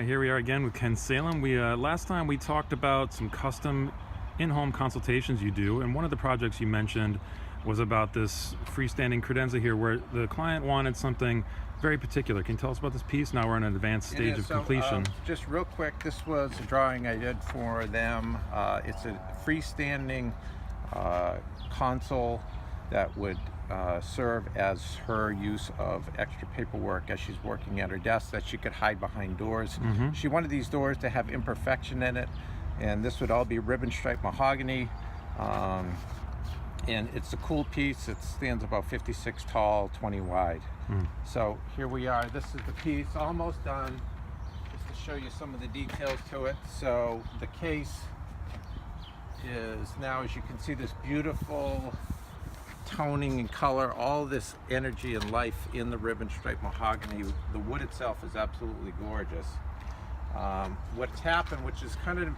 here we are again with Ken Salem. Last time we talked about some custom in-home consultations you do, and one of the projects you mentioned was about this freestanding credenza here where the client wanted something very particular. Can you tell us about this piece? Now we're in an advanced stage of completion. Just real quick, this was a drawing I did for them. It's a freestanding console that would serve as her use of extra paperwork as she's working at her desk, that she could hide behind doors. She wanted these doors to have imperfection in it, and this would all be ribbon striped mahogany. And it's a cool piece. It stands about 56 tall, 20 wide. So here we are. This is the piece almost done. Just to show you some of the details to it. So the case is now, as you can see, this beautiful toning and color, all this energy and life in the ribbon striped mahogany. The wood itself is absolutely gorgeous. What's happened, which is kind of,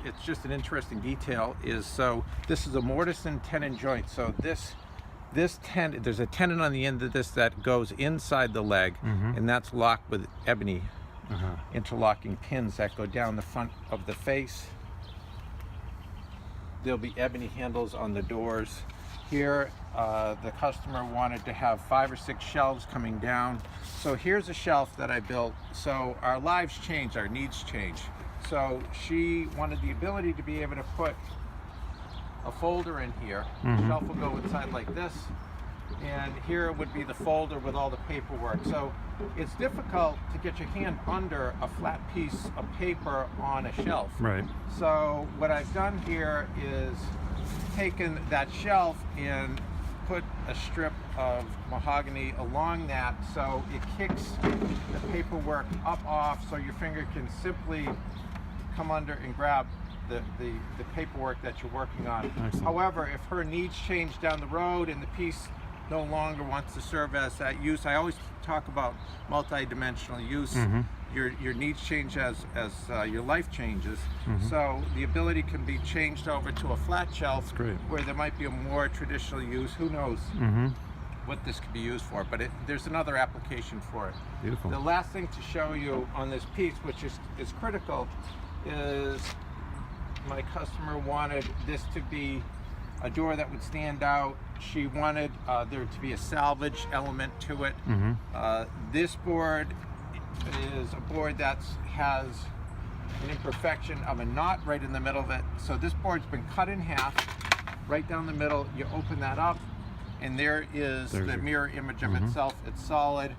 it's just an interesting detail, is so this is a mortise and tenon joint. So this tenon, there's a tenon on the end of this that goes inside the leg, and that's locked with ebony interlocking pins that go down the front of the face. There'll be ebony handles on the doors. Here, the customer wanted to have 5 or 6 shelves coming down. So here's a shelf that I built. So our lives change, our needs change. So she wanted the ability to be able to put a folder in here. The shelf will go inside like this, and here would be the folder with all the paperwork. So it's difficult to get your hand under a flat piece of paper on a shelf. Right. So what I've done here is taken that shelf and put a strip of mahogany along that, so it kicks the paperwork up off, so your finger can simply come under and grab the paperwork that you're working on. Excellent. However, if her needs change down the road and the piece no longer wants to serve as that use, I always talk about multi-dimensional use. Your needs change as your life changes. So the ability can be changed over to a flat shelf where there might be a more traditional use. Who knows what this could be used for, but there's another application for it. Beautiful. The last thing to show you on this piece, which is critical, is my customer wanted this to be a door that would stand out. She wanted there to be a salvage element to it. This board is a board that has an imperfection of a knot right in the middle of it. So this board's been cut in half, right down the middle. You open that up, and there's the mirror image of itself. It's solid.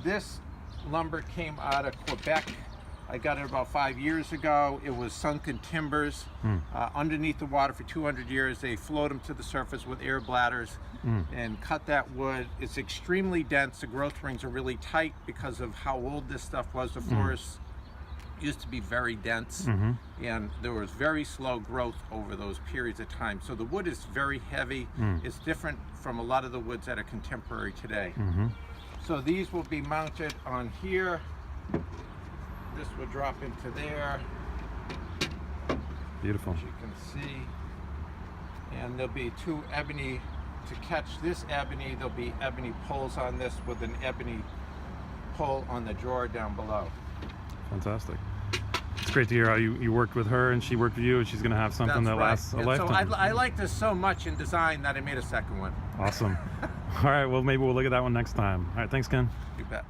This lumber came out of Quebec. I got it about 5 years ago. It was sunken timbers underneath the water for 200 years. They float them to the surface with air bladders and cut that wood. It's extremely dense. The growth rings are really tight because of how old this stuff was. The forest used to be very dense, and there was very slow growth over those periods of time. So the wood is very heavy. It's different from a lot of the woods that are contemporary today. So these will be mounted on here. This would drop into there. Beautiful. As you can see. And there'll be 2 ebony, to catch this ebony, there'll be ebony pulls on this with an ebony pull on the drawer down below. Fantastic. It's great to hear how you worked with her and she worked with you, and she's going to have something that lasts a lifetime. So I like this so much in design that I made a second one. Awesome. All right, well, maybe we'll look at that one next time. All right, thanks, Ken. You bet.